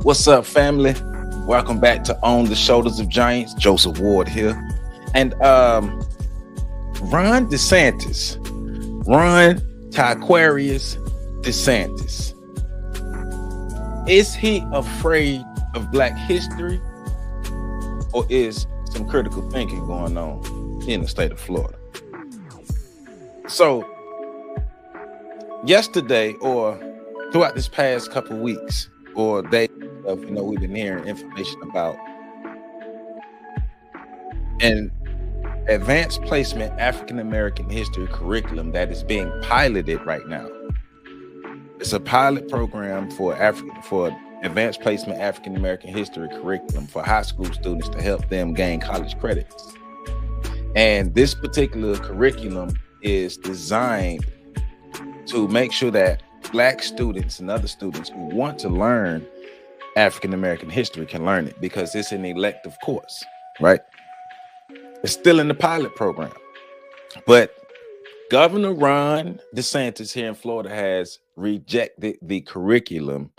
What's up, family? Welcome back to On the Shoulders of Giants. Joseph Ward here. And Ron DeSantis, Ron Taquarius DeSantis. Is he afraid of Black history, or is some critical thinking going on in the state of Florida? So yesterday, or throughout this past couple weeks or days, we've been hearing information about an advanced placement African American history curriculum that is being piloted right now. It's a pilot program for advanced placement African American history curriculum for high school students to help them gain college credits. And this particular curriculum is designed to make sure that Black students and other students who want to learn African American history can learn it, because it's an elective course, right? It's still in the pilot program, but Governor Ron DeSantis here in Florida has rejected the curriculum,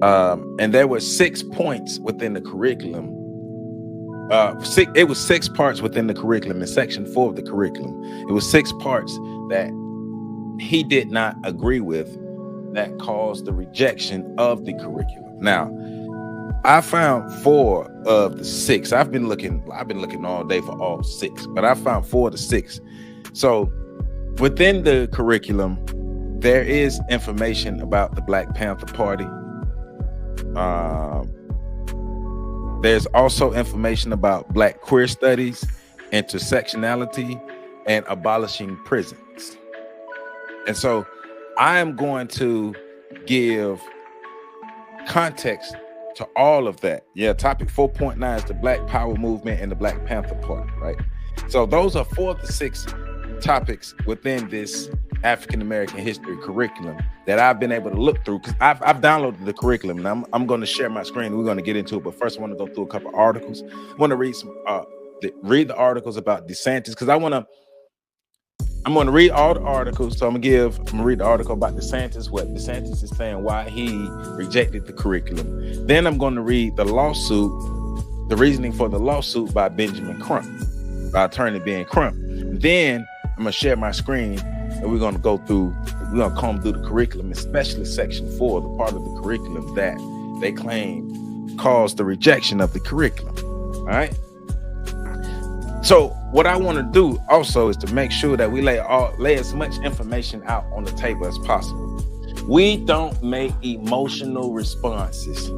and there were 6 points within the curriculum. It was 6 parts within the curriculum in section 4 of the curriculum. It was 6 parts that he did not agree with that caused the rejection of the curriculum. Now, I found 4 of the 6. I've been looking all day for all 6, but I found 4 of the 6. So within the curriculum, there is information about the Black Panther Party. There's also information about Black queer studies, intersectionality, and abolishing prisons. And so I am going to give context to all of that. Yeah, topic 4.9 is the Black Power movement and the Black Panther Party, right? So those are 4 of the 6 topics within this African American history curriculum that I've been able to look through, because I've downloaded the curriculum, and I'm going to share my screen. We're going to get into it, but first I want to go through a couple of articles. I want to read the articles about DeSantis, because I'm going to read all the articles. So I'm going to read the article about DeSantis, what DeSantis is saying, why he rejected the curriculum. Then I'm going to read the lawsuit, the reasoning for the lawsuit by Benjamin Crump, by attorney Ben Crump. Then I'm going to share my screen, and we're going to comb through the curriculum, especially section 4, the part of the curriculum that they claim caused the rejection of the curriculum. All right. So what I want to do also is to make sure that we lay as much information out on the table as possible. We don't make emotional responses.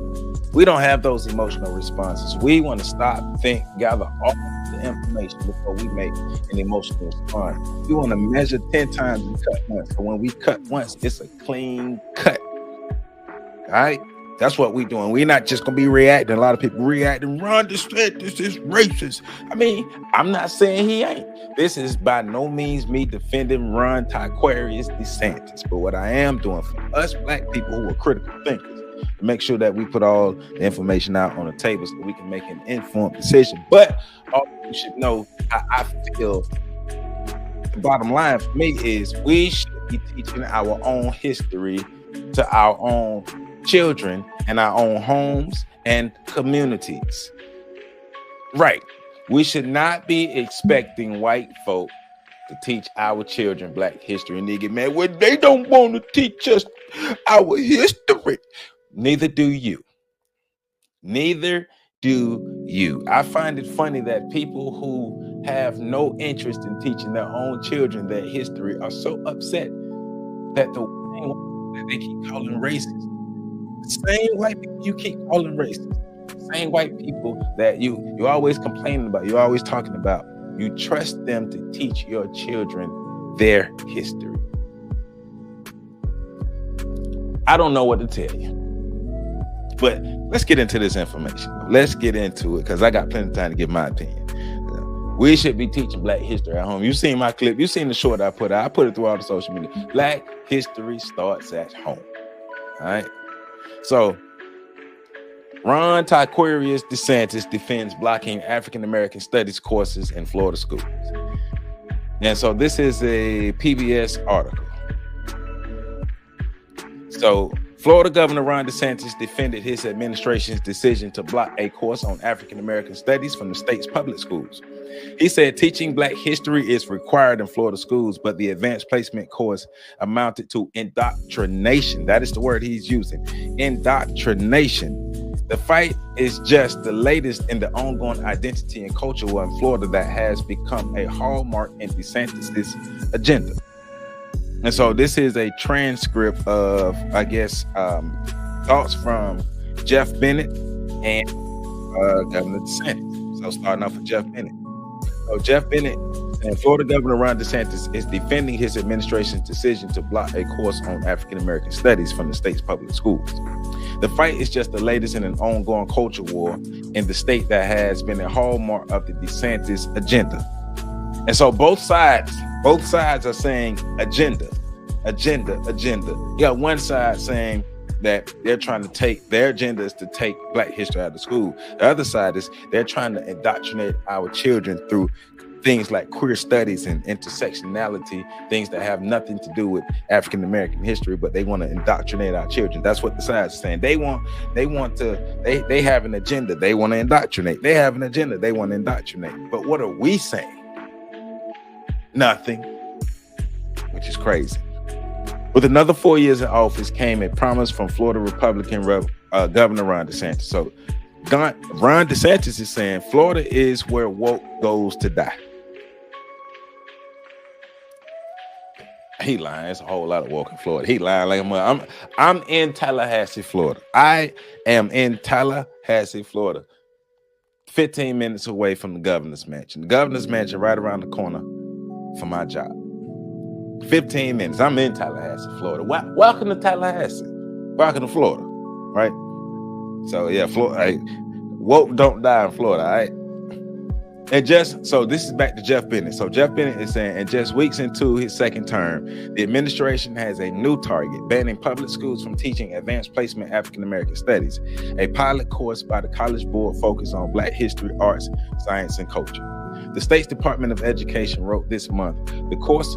We don't have those emotional responses. We want to stop, think, gather all the information before we make an emotional response. We want to measure 10 times and cut once. So when we cut once, it's a clean cut. All right? That's what we're doing. We're not just going to be reacting. A lot of people reacting. Ron DeSantis is racist. I mean, I'm not saying he ain't. This is by no means me defending Ron Taquarius DeSantis. But what I am doing for us Black people who are critical thinkers, to make sure that we put all the information out on the table so we can make an informed decision. But all you should know how I feel. The bottom line for me is we should be teaching our own history to our own children and our own homes and communities. Right. We should not be expecting white folk to teach our children Black history, and they get mad when they don't want to teach us our history. Neither do you. Neither do you. I find it funny that people who have no interest in teaching their own children their history are so upset that they keep calling racist. The same white people you keep calling racist, same white people that you're always complaining about, you're always talking about, you trust them to teach your children their history. I don't know what to tell you, but let's get into this information. Let's get into it, because I got plenty of time to give my opinion. We should be teaching Black history at home. You've seen my clip. You've seen the short I put out. I put it through all the social media. Black history starts at home. All right. So Ron Taquarius DeSantis defends blocking African American studies courses in Florida schools. And so this is a PBS article. So Florida Governor Ron DeSantis defended his administration's decision to block a course on African American studies from the state's public schools. He said teaching Black history is required in Florida schools, but the advanced placement course amounted to indoctrination. That is the word he's using, indoctrination. The fight is just the latest in the ongoing identity and culture war in Florida that has become a hallmark in DeSantis' agenda. And so this is a transcript of, I guess, thoughts from Jeff Bennett and Governor DeSantis. So starting off with Jeff Bennett. So Jeff Bennett and Florida Governor Ron DeSantis is defending his administration's decision to block a course on African American studies from the state's public schools. The fight is just the latest in an ongoing culture war in the state that has been a hallmark of the DeSantis agenda. And so both sides are saying agenda. You got one side saying that they're trying to take, their agenda is to take Black history out of school. The other side is they're trying to indoctrinate our children through things like queer studies and intersectionality, things that have nothing to do with African American history, but they want to indoctrinate our children. That's what the sides are saying. They have an agenda. They want to indoctrinate. They have an agenda. They want to indoctrinate. But what are we saying? Nothing, which is crazy. With another 4 years in office came a promise from Florida Republican Governor Ron DeSantis. So Ron DeSantis is saying Florida is where woke goes to die. He lying. It's a whole lot of woke in Florida. He lying like a mother. I'm in Tallahassee, Florida. I am in Tallahassee, Florida. 15 minutes away from the governor's mansion. The governor's mansion right around the corner from my job. 15 minutes. I'm in Tallahassee, Florida. Welcome to Tallahassee. Welcome to Florida, right? So yeah, Florida. Woke don't die in Florida, all right? And so this is back to Jeff Bennett. So Jeff Bennett is saying, and just weeks into his second term, the administration has a new target, banning public schools from teaching advanced placement African American studies, a pilot course by the College Board focused on Black history, arts, science, and culture. The state's Department of Education wrote this month, the course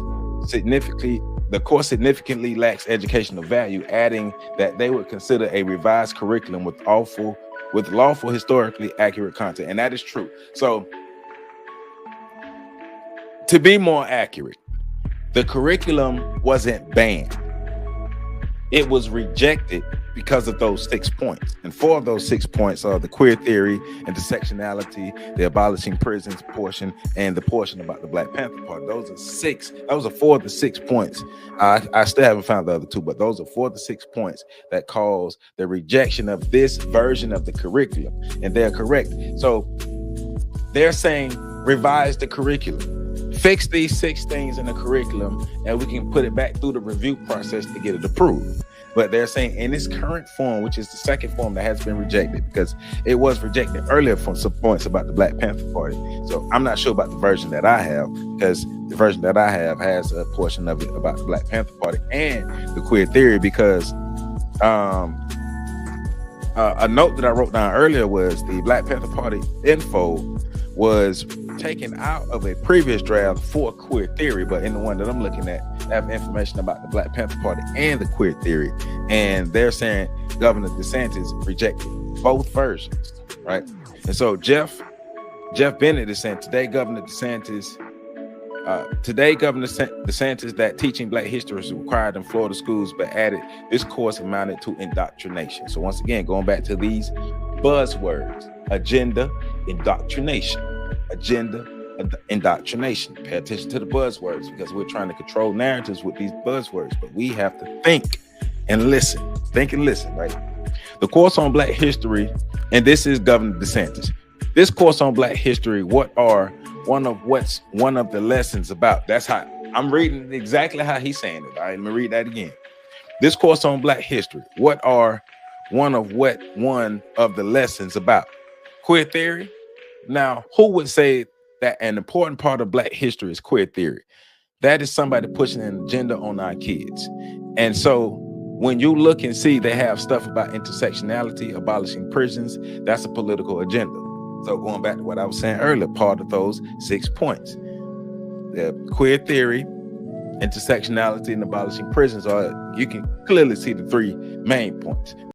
significantly lacks educational value, adding that they would consider a revised curriculum with lawful historically accurate content. And that is true. So to be more accurate, the curriculum wasn't banned. It was rejected because of those 6 points. And 4 of those 6 points are the queer theory, intersectionality, the abolishing prisons portion, and the portion about the Black Panther Party. Those are 4 of the 6 points. I still haven't found the other 2, but those are 4 of the 6 points that cause the rejection of this version of the curriculum. And they're correct. So they're saying revise the curriculum. Fix these 6 things in the curriculum, and we can put it back through the review process to get it approved. But they're saying in its current form, which is the second form that has been rejected, because it was rejected earlier from some points about the Black Panther Party. So I'm not sure about the version that I have, because the version that I have has a portion of it about the Black Panther Party and the queer theory, because a note that I wrote down earlier was the Black Panther Party info was taken out of a previous draft for queer theory, but in the one that I'm looking at, I have information about the Black Panther Party and the queer theory, and they're saying Governor DeSantis rejected both versions, right? And so Jeff Bennett is saying today, Governor DeSantis that teaching Black history is required in Florida schools, but added this course amounted to indoctrination. So once again, going back to these buzzwords: agenda, indoctrination. Agenda, indoctrination. Pay attention to the buzzwords, because we're trying to control narratives with these buzzwords, but we have to think and listen. Think and listen, right? The course on Black history, and this is Governor DeSantis. This course on Black history, one of the lessons about? That's how I'm reading exactly how he's saying it. All right, let me read that again. This course on Black history, one of the lessons about? Queer theory. Now, who would say that an important part of Black history is queer theory? That is somebody pushing an agenda on our kids. And so when you look and see they have stuff about intersectionality, abolishing prisons, that's a political agenda. So going back to what I was saying earlier, part of those 6 points: the queer theory, intersectionality, and abolishing prisons. Or you can clearly see the three main points.